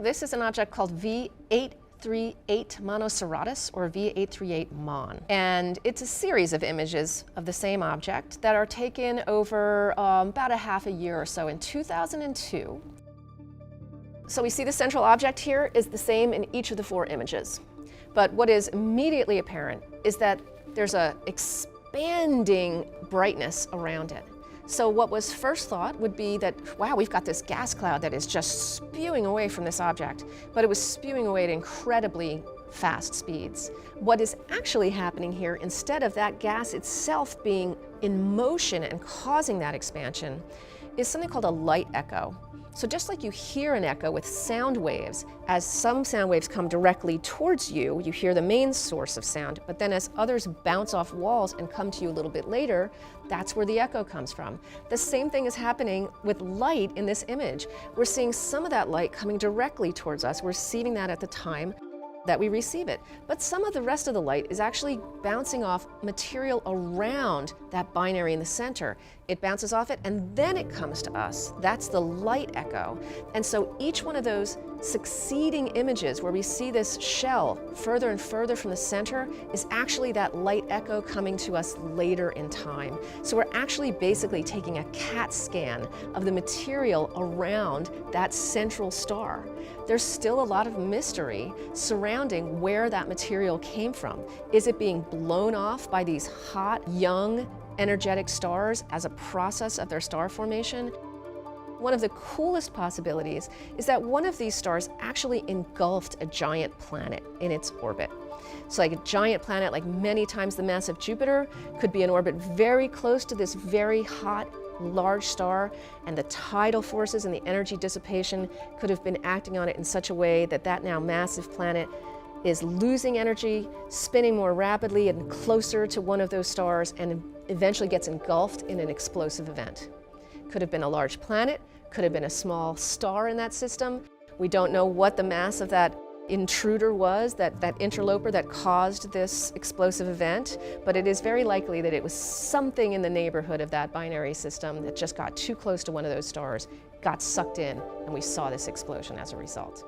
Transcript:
This is an object called V838 Monocerotis, or V838 Mon. And it's a series of images of the same object that are taken over about a half a year or so in 2002. So we see the central object here is the same in each of the four images. But what is immediately apparent is that there's an expanding brightness around it. So what was first thought would be that, wow, we've got this gas cloud that is just spewing away from this object, but it was spewing away at incredibly fast speeds. What is actually happening here, instead of that gas itself being in motion and causing that expansion, is something called a light echo. So just like you hear an echo with sound waves, as some sound waves come directly towards you, you hear the main source of sound, but then as others bounce off walls and come to you a little bit later, that's where the echo comes from. The same thing is happening with light in this image. We're seeing some of that light coming directly towards us. We're receiving that at the time that we receive it. But some of the rest of the light is actually bouncing off material around that binary in the center. It bounces off it and then it comes to us. That's the light echo. And so each one of those succeeding images where we see this shell further and further from the center is actually that light echo coming to us later in time. So we're actually basically taking a CAT scan of the material around that central star. There's still a lot of mystery surrounding where that material came from. Is it being blown off by these hot, young, energetic stars as a process of their star formation? One of the coolest possibilities is that one of these stars actually engulfed a giant planet in its orbit. So like a giant planet, like many times the mass of Jupiter, could be in orbit very close to this very hot, large star, and the tidal forces and the energy dissipation could have been acting on it in such a way that that now massive planet is losing energy, spinning more rapidly and closer to one of those stars, and eventually gets engulfed in an explosive event. Could have been a large planet, could have been a small star in that system. We don't know what the mass of that intruder was, that interloper that caused this explosive event, but it is very likely that it was something in the neighborhood of that binary system that just got too close to one of those stars, got sucked in, and we saw this explosion as a result.